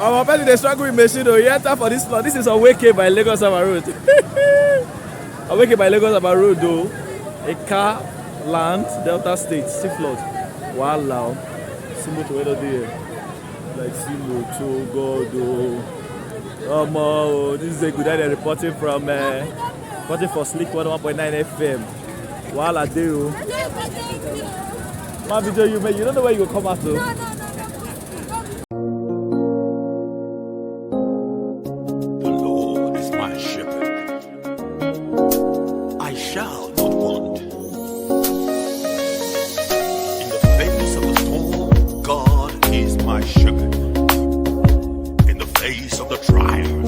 Our person they struggle with machine. Oh, you enter for this floor. This is Owa Eke by Lagos Asaba Road. Owa Eke by Lagos Asaba Road, though. A car land Delta State, sea flood. Wow, Simo to weather there. Like Simo to God. Oh, this is a good idea reporting from reporting for Slick 101.9 FM. Wow, I do. My video, you don't know where you will come out to. I shall not want. In the face of the storm, God is my shepherd. In the face of the trial,